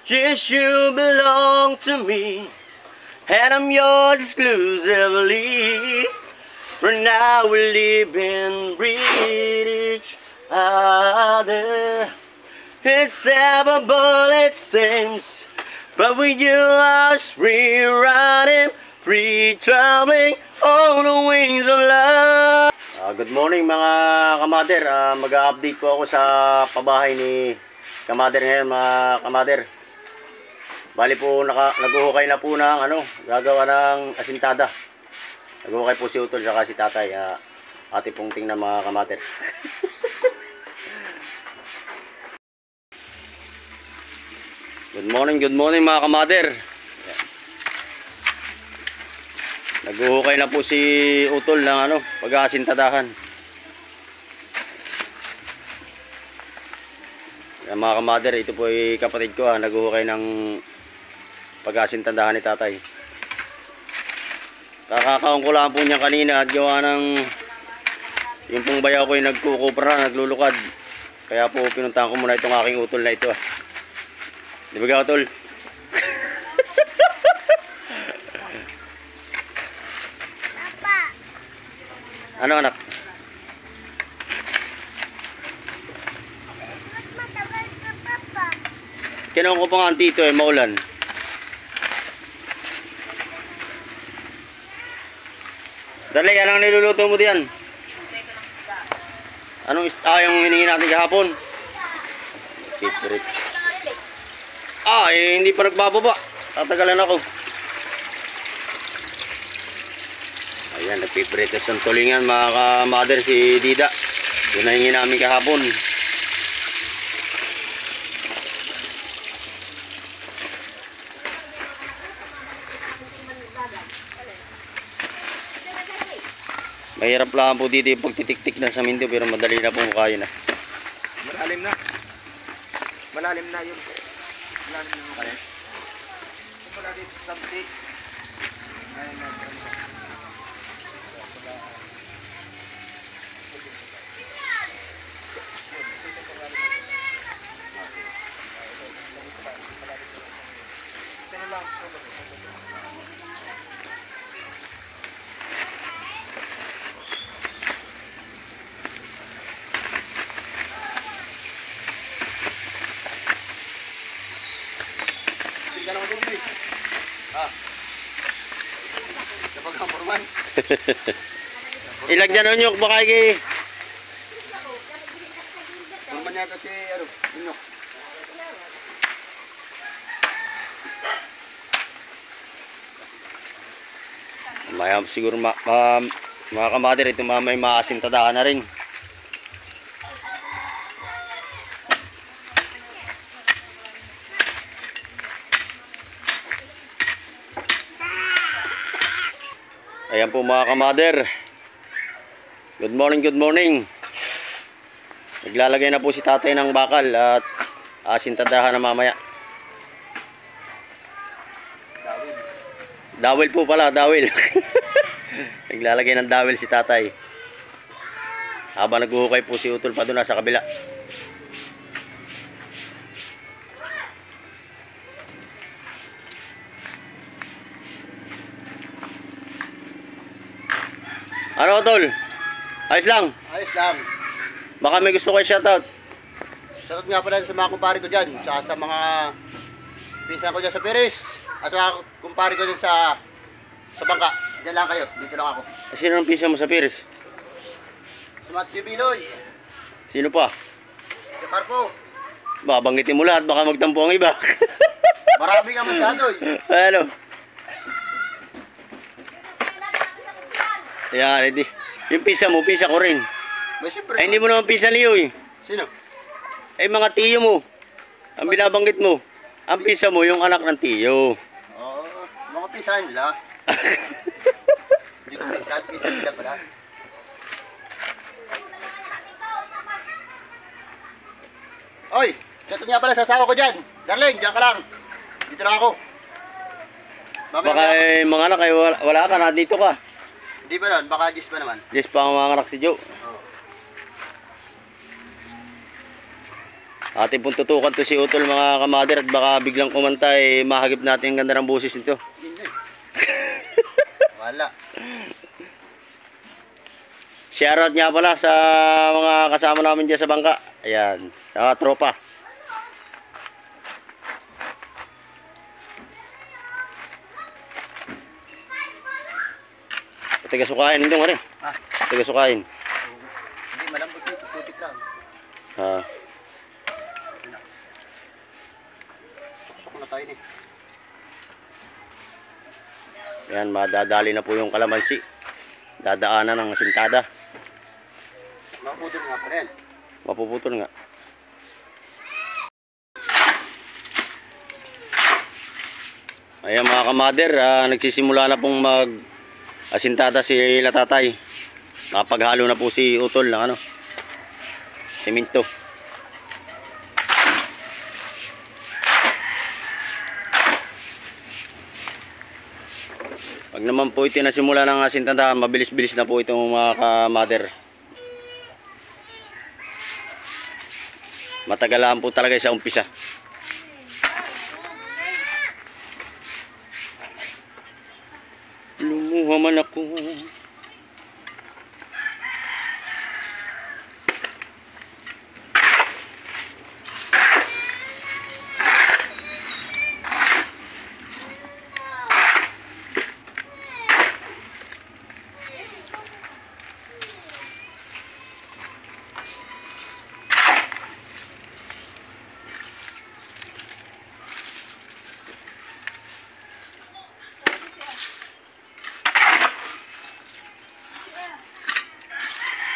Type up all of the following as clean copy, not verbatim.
Yes, you belong to me, and I'm yours exclusively. For now we live and breathe each other. It's everable, it seems, but with you I was free running, free traveling on the wings of love. Good morning mga kamader. Mag-update po ako sa pabahay ni kamader ngayon mga kamader. Bali po naghuhukay na po ng gagawa ng asintada. Naghuhukay po si Utol saka si Tatay. Ate pong tingnan mga kamader. Good morning mga kamader. Naghuhukay na po si Utol ng pag-aasintadahan. Yan mga kamader, ito po ay kapatid ko naghuhukay ng pag-aasintadahan ni Tatay. Kakakaon ko lang po niya kanina at gawa ng yung pong bayaw ko ay nagkukupra, naglulukad. Kaya po pinuntahan ko muna itong aking utol na ito. Di ba ka, Utol? Papa. Ano anak? Ba't matagal ka, Papa? Kinuha ko pa nga dito maulan. Dali, anong niluluto mo diyan? Anong yung hinihin natin kahapon? Favorite. Hindi pa nagbababa. Tatagalan ako. Ayan, nagpiprito sa tulingan mga ka-mother si Dida. Yun na hingin namin kahapon. Mahirap lang po dito yung pagtitik-tik na sa minto pero madali na po kaya na. Malalim na. Malalim na yun. Malalim na kaya. Malalim sa sabsi. Malalim na. Ito lang. Ilagyan nyo baka kay Purman niya kasi inyok. Maya siguro mga kamader ito may maasintadaan na rin. Ayan po mga kamader. Good morning. Naglalagay na po si Tatay ng bakal at asintadahan na mamaya. Dawil po pala, dawil. Naglalagay ng dawil si Tatay. Habang naghuhukay po si Utol pa doon sa kabila. Ano, Utol? Ayos lang? Ayos lang. Baka may gusto kayo shoutout. Shoutout nga pala sa mga kumpare ko dyan. Sa mga pinsan ko dyan sa Piris. At sa mga kumpare ko dyan sa bangka. Diyan lang kayo. Dito lang ako. Sino ang pinsan mo sa Piris? Si Matthew Biloy. Sino pa? Si Parpo. Babanggitin mo lahat. Baka magtampo ang iba. Marami ka masyado eh. Ano? Yan, hindi. Yung pisa mo, pisa ko rin. Ba, siyempre. Ay, hindi mo naman pisa Leo eh. Sino? Ay, mga tiyo mo. Ang binabanggit mo. Ang pisa mo, yung anak ng tiyo. Oo, mga pisan nila. Hindi ko pisan nila pala. Oy, shoutout nga pala sa asawa ko dyan. Darling, dyan ka lang. Dito lang ako. Baka mga anak, wala ka na, dito ka. Hindi ba nun? Baka 10 pa naman. 10 pa ang mga anak si Joe. Oo. Ating pong tutukan to si Utol mga kamader at baka biglang kumanta mahagip natin ang ganda ng boses nito. Hindi. Wala. Shoutout nga pala sa mga kasama namin dyan sa bangka. Ayan, sa tropa. Tiga sukain, hindi mo rin. Ah, Tiga sukain. hindi malambot dito, putik lang. Suksok na tayo eh. Ayan, madadali na po yung kalamansi. Dadaanan ng sintada. Maputol nga pa rin. Mapuputol nga. Ayan mga kamader, nagsisimula na pong asintada si Latatay. Nakapaghalo na po si Utol ng simento. Pag naman po ito nasimula ng asintada, mabilis-bilis na po itong mga kamader. Matagalan po talaga sa umpisa. Lumuha man ako.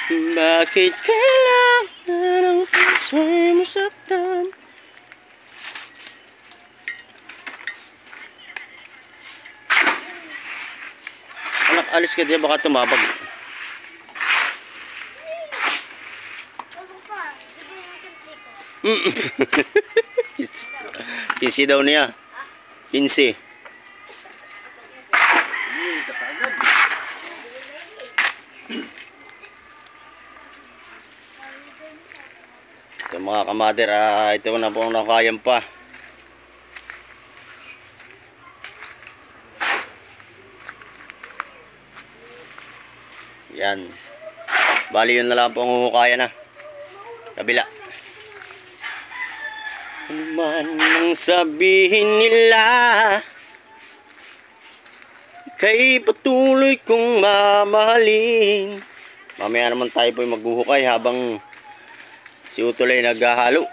Bakit kailangan ang puso'y masaktan? Anak, alis ka diyan, baka tumabag. Ano pa? Sige natin siko. 15 daw niya. 15. Hindi, kapagod. Ito mga kamader, ito na po ang nakayan pa. Yan. Bali yun na lang po ang huhukayan na. Kabila. Ano man ang sabihin nila, kay patuloy kong mamahalin. Mamaya naman tayo po maghuhukay habang si Utol ay naghahalo.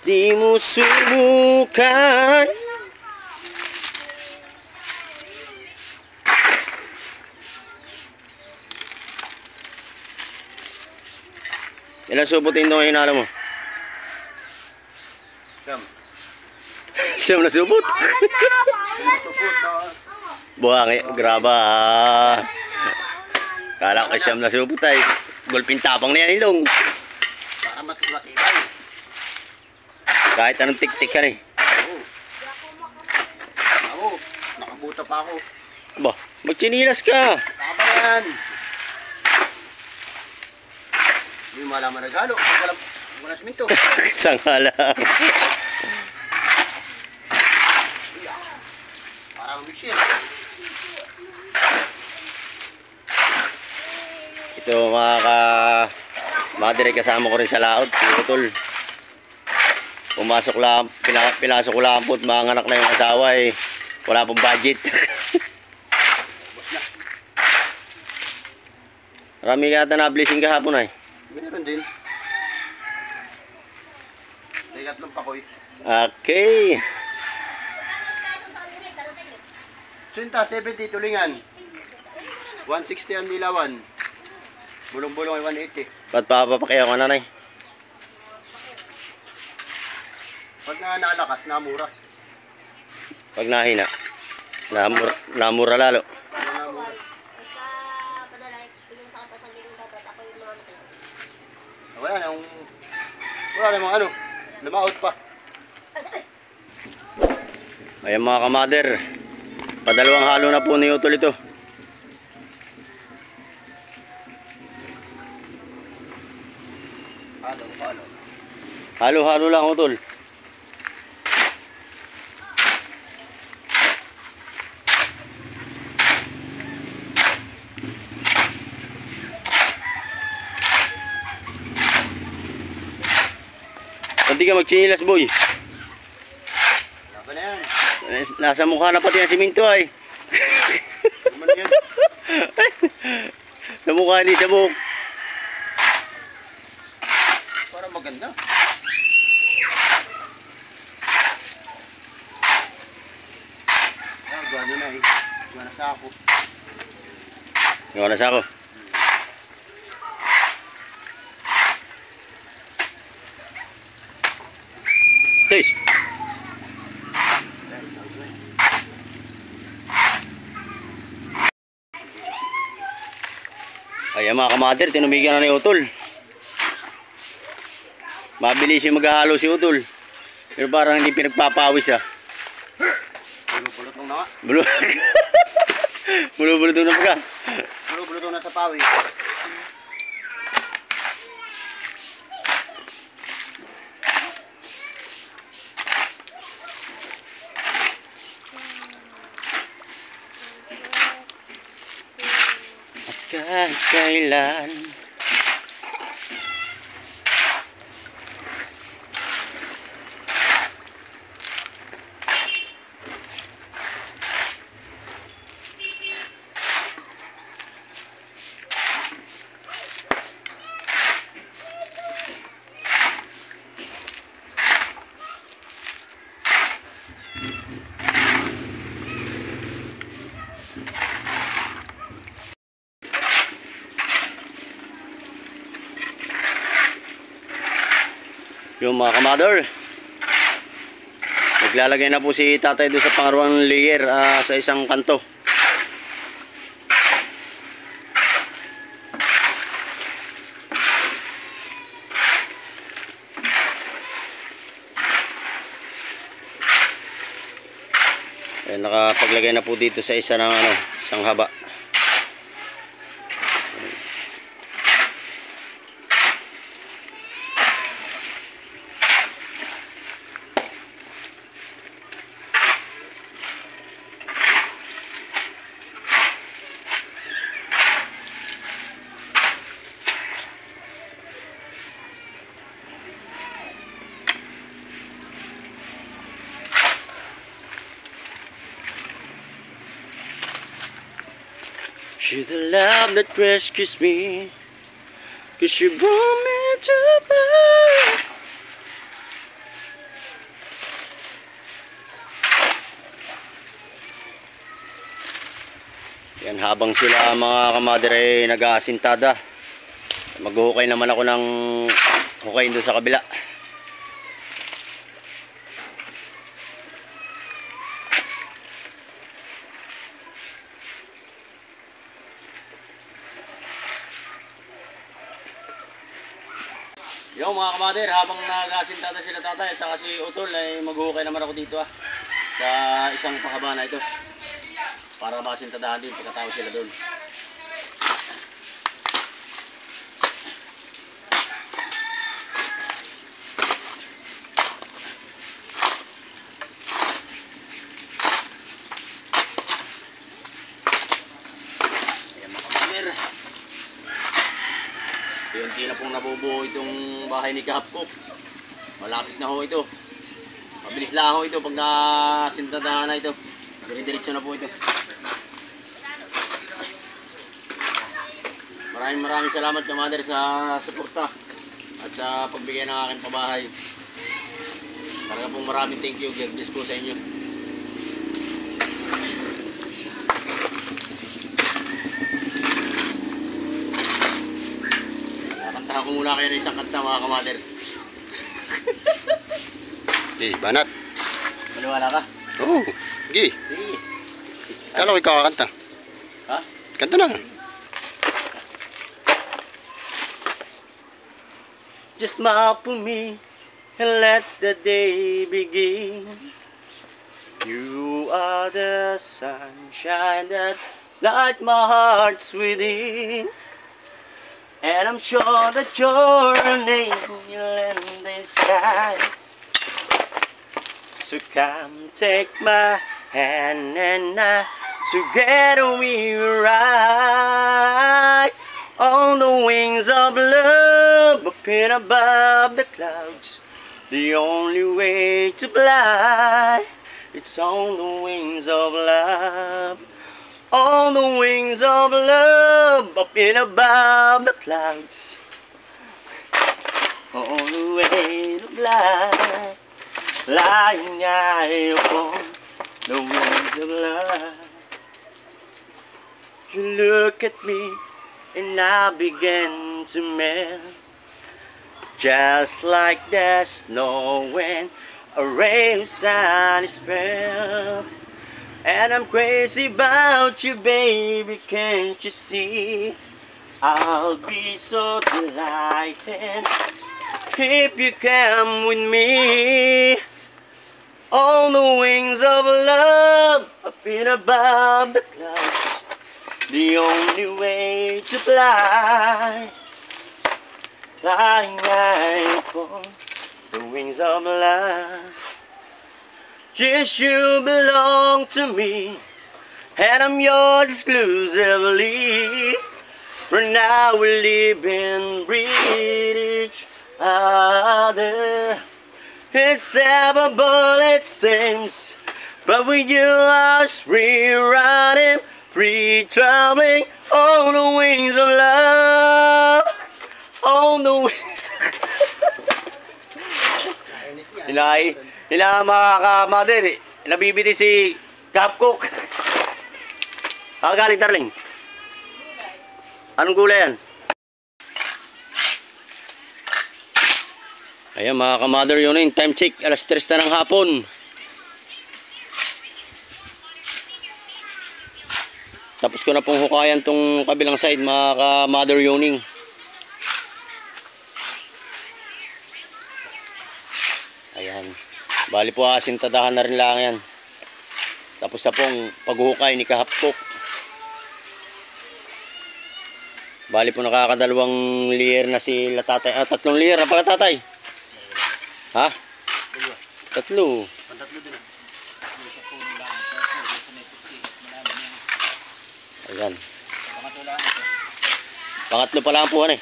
Hindi mo subukan. Ilan subutin ito ang hinalo mo? Siyam. Siyam na subot. Tupot na. Buhang graba. Kala ko siyam na subot ay gulping tapang na yan ilong. Para matibay. Kahit anong tik-tik ka rin. Oo. Ako, nakabuta pa ako. Ba, magchinilas ka. Tama yan. Hindi mo malaman regalo. Walang siminto. Sanghala. Parang mixer. Ito mga direct kasama ko rin sa laot, si Utol. Pumasok lang, pinasok ko lang po at mga anak na yung asawa wala pong budget. Marami ka ata na blessing kahapon ay. Meron din. Tigat ng pakoy. Okay. Sunta, 70 tulingan. 160 ang dilawan. Bulong-bulong ay 180. Ba't papapakiyaw ka nanay? Pag nga nalakas, namura. Pag nahina, namura lalo. Namura. Wala namang lumaot pa. Ayan mga kamader, padalawang halo na po ni Utol ito. Halo. Halo-halo lang, utol. Hindi ka magchinilas, boy. Laban na yan. Nasa mukha na pati ang siminto ay. Naman yan. Sa mukha, hindi sa buhok. Para maganda. Ah, gano na eh. Gano sa ako. Yung oras ako. Tis. Ay, mga kamater, tinumigyan na ni Utol. Mabilis yung maghahalo si Utol. Pero parang hindi pinagpapawis ah. Bulot nung na nga. Bulo-bulo doon na pagka. Bulot nung nasa pawi. Kahit kailan. Yung mga kamador, naglalagay na po si tatay doon sa pangarawang layer sa isang kanto. Nakapaglagay na po dito sa isa ng isang haba. You're the love that rescues me, 'cause you brought me to birth. Yan, habang sila mga kamader ay nag-aasintada, maghuhukay naman ako ng hukay doon sa kabila. Yo mga kamader, habang nag-aasintada sila tatay at saka si Utol ay maghuhukay naman ako dito sa isang pahaba na ito para masintadahan din pagkatapos sila doon. Ayan mga kamader, unti na pong nabubuo itong bahay ni Kapkop. Malapit na ho ito. Mabilis lang ho ito pag nasintadahan na ito. Diretso na po ito. Maraming salamat kamader sa suporta at sa pagbigay ng aking pabahay. Talaga pong maraming thank you. God bless po sa inyo. Nakantahan ko muna kayo ng isang kanta mga kamader. Banat. Maniwala ka? Oo. Sige. Sige. Kala ko ikaw kakanta. Ha? Kanta na. Just smile for me and let the day begin. You are the sunshine that light my heart's within. And I'm sure that you're an angel in disguise. So come take my hand and together we will ride on the wings of love, up in above the clouds. The only way to fly, it's on the wings of love. On the wings of love, up in above the clouds. On the way to fly, flying high upon the wings of love. You look at me and I begin to melt, just like the snow when a ray of sun is felt. And I'm crazy about you, baby, can't you see? I'll be so delighted if you come with me. On the wings of love, up in above the clouds. The only way to fly, flying high upon the wings of love. Yes, you belong to me, and I'm yours exclusively. For now we live and breathe each other. It's everable, it seems, but with you I was free running, free traveling on the wings of love. On the wings. Hila mga ka-mother, nabibiti si Capcook. Galing, darling. Anong gulay yan? Ayan mga ka-mother, yun yung time check. Alas 3 na ng hapon. Tapos ko na pong hukayan tong kabilang side mga ka-mother yuning. Ayan. Bali po asintadahan na rin lang yan. Tapos na pong paghuhukay ni Kahapkok. Bali po nakakadalawang layer na si Latatay. Ah, 3 layer na pala tatay. Ha? 3. Ayan. Pangatlo pa lang po eh.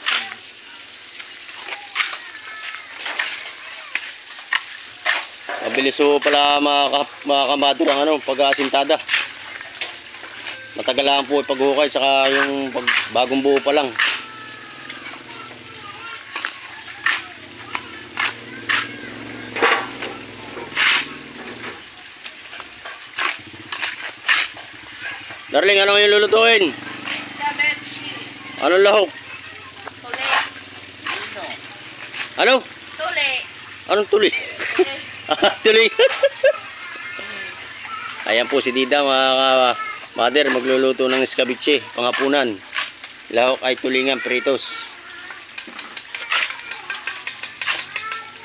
Mabilis po pala mga kamadur ang ano, pag-asintada. Matagal lang po pag-hukay, saka yung bagong buo pa lang. Darling, ano yung lulutuin? Anong lahok? Tuli. Ano? Tuli. Anong tuli? Tuli. Ayan po si Dida mga mother, magluluto ng escabeche, panghapunan. Lahok ay tulingan, pritos.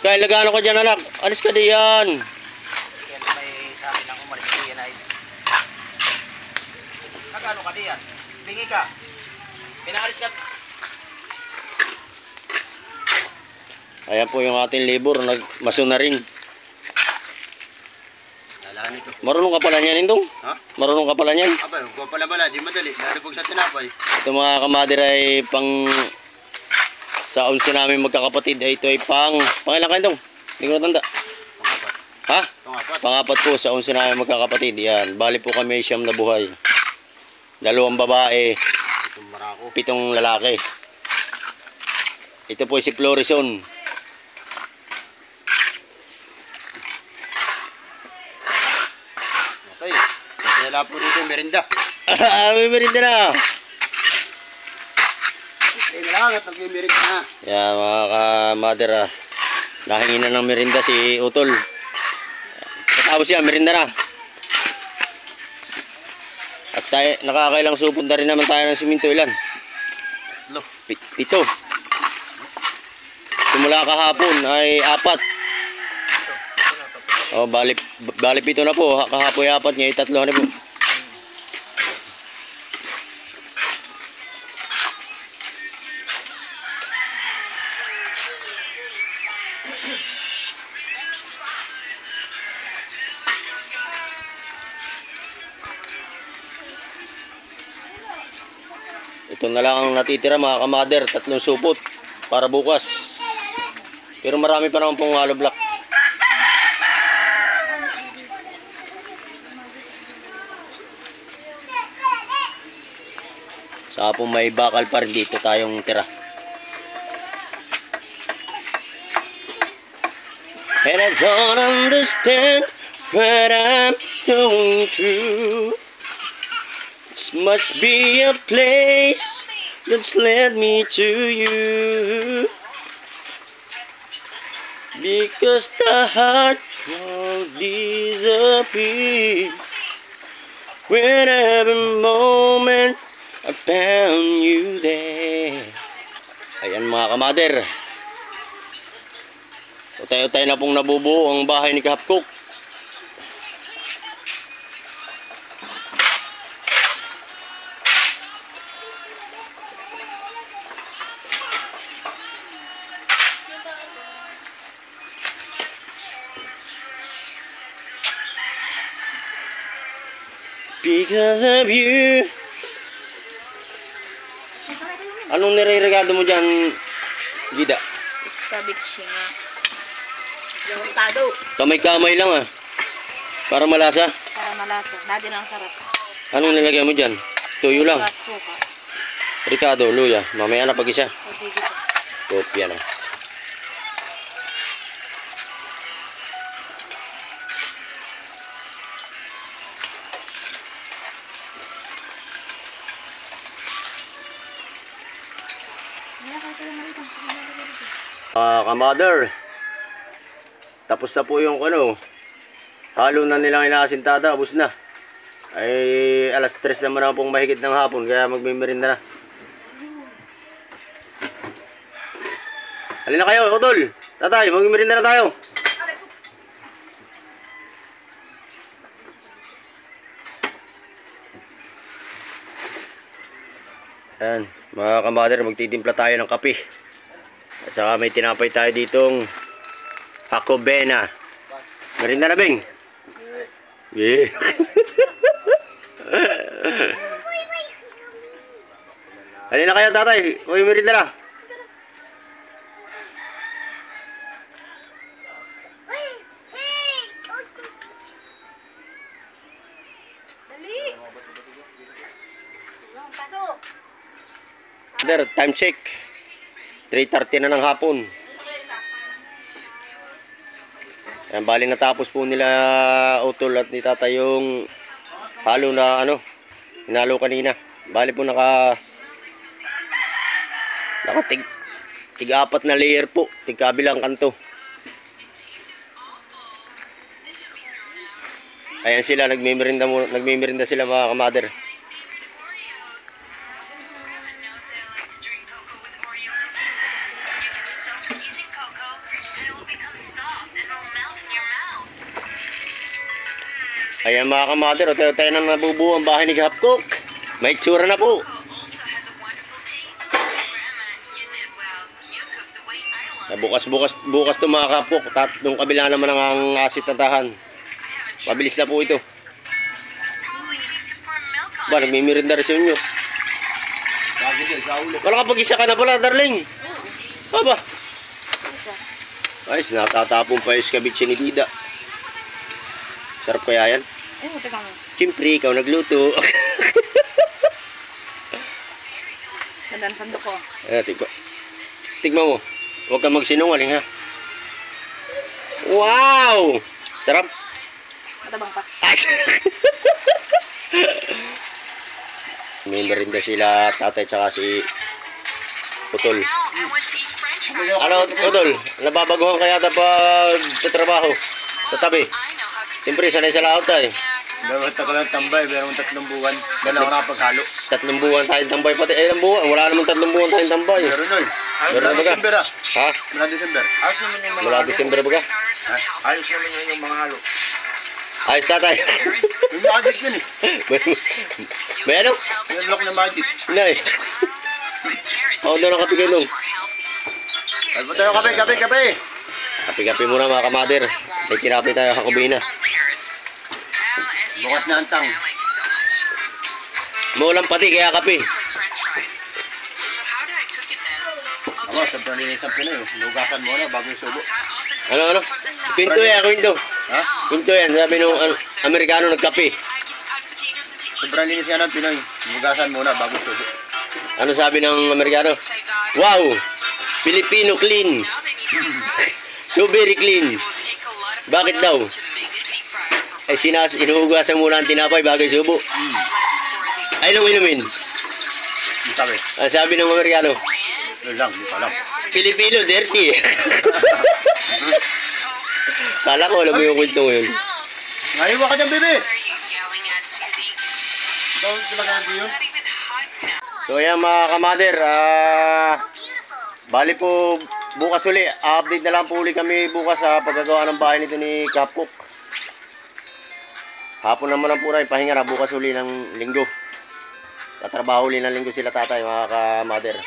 Kaya lagano ka dyan anak, alis ka diyan. Yan may sabi ng umalis ko yan ay. Nagano ka diyan? Bingi ka. Pinaalis ka. Ayan po yung ating labor, nagmaso na rin. Marunong ka pala niyan, Indong? Ha? Marunong ka pala niyan? Aba, huwag pala bala, di madali. Lalubog sa tinapay. Ito mga kamadir ay pang sa unsi namin magkakapatid. Ito ay pangilan ka, Indong? Hindi ko natanda. Pangapat. Ha? Pangapat. Pangapat po sa unsi namin magkakapatid. Yan, bali po kami siyam na buhay. 2 babae, Itong marako. 7 lalaki. Ito po si Florison. Okay. Kaya po dito yung merinda. May merinda na. Eh, lang at nag-merinda na. Yan mga ka-mother, nahingi na ng merinda si Utol. Tapos yan, merinda na. At tayo, nakakailang supon na rin naman tayo ng siminto. Ilan? 7. Simula kahapon ay 4. Oh, bali 7 na po. Kahapon ay 4, ngayon 3 na po. Ito na lang ang natitira mga kamader, 3 supot para bukas. Pero marami pa naman pong hollow block. Saka po may bakal pa rin dito tayong tira. And I don't understand what I'm going through. This must be a place that's led me to you. Because the heart won't disappear. When every moment I found you there. Ayan mga kamader. Utay-utay na pong nabubuo ang bahay ni Kahapkok. Because of you. Anong nire-regado mo dyan, Gida? Iskabitsi nga. Yung tado. Kamay-kamay lang ah. Para malasa. Para malasa. Dati lang sarap. Anong nilagay mo dyan? Tuyo lang. At suka. Ricardo, luya. Mamaya na pag-isa. Pwede dito. Kopya na. Kamader. Tapos na po yung ano. Halo na nilang inaasintada. Abos na. Ay alas 3 naman ako pong mahigit ng hapon. Kaya magmimirinda na. Halina kayo, Utol. Tatay, magmimirinda na tayo. Ayan, mga kamader, magtitimpla tayo ng kape. At saka may tinapay tayo ditong Jacobena. Merinda na, Bing? Yeah. Halina kayo, tatay. Huwag merinda na. Time check 3:30 na ng hapon. Ayan, bali natapos po nila Utol at ni Tata yung halo na ano hinalo kanina. Bali po naka tig-4 na layer po, tig-kabilang kanto. Ayan sila, nagmimirinda sila mga kamader. Ayan mga kamader, tayo na nabubuo ang bahay ni Kahapkok. May tsura na po. Bukas to mga Kahapkok. Yung kabila naman ang asit na tahan. Mabilis na po ito. Ba, nagmimirinda rin sa inyo. Wala kapag isa ka na pala, darling. Aba. Ayos, natatapon pa yung iskabitsi ni Dida. Sarap kaya yan? Teka mo. Siyempre, ikaw nagluto. Gandang sandok ko. Ayan, tigma mo. Huwag kang magsinungaling ha. Wow! Sarap. Matabang pa. May merinda sila, tatay tsaka si Utol. Ano, Utol? Nababaguhan kaya pag tatrabaho sa tabi? Siyempre, sanay sa laot tayo. Meron ko lang tambay, meron 3 buwan. Dala ko napaghalo. 3 buwan tayong tambay pati. Ilang buwan? Wala naman 3 buwan tayong tambay. Meron nun. Meron na baga? December ah. Ha? Mula December. Ayos naman yung mga Mula December baga? Ayos naman yung mga halo. Ayos tatay. Yung magic yun eh. May ano? Yung lock na magic. Nay. Ako doon ang kape kayo nung. Albo tayo kape. Kape-kape muna mga kamader. May tinapay tayo Jacobena. Bukas na antang. Maulang pati kaya kape. Ako, sobrang linis ang Pinoy. Lugasan mo na bago yung subo. Ano? Kwento yan, kwento. Ha? Kwento yan, sabi nung Amerikano nagkape. Sobrang linis yan ang Pinoy. Lugasan mo na bago yung subo. Ano sabi ng Amerikano? Wow! Filipino clean. So very clean. Bakit daw? Ay inuugasan muna ang tinapay bago subo. Ay nung inumin. Ang sabi. Ang sabi ng Amerikano? Yun lang, hindi pa lang. Filipino dirty. Kala ko alam mo yung kwento mo yun. Ngayon ka dyan, bebe! Ikaw talaga yun? So ayan mga kamader, bali po bukas uli, update na lang po uli kami bukas sa paggagawa ng bahay nito ni Kapkok. Hapon naman ang pura, ipahinga na bukas uli ng linggo. Tatrabaho uli ng linggo sila tatay mga kamader.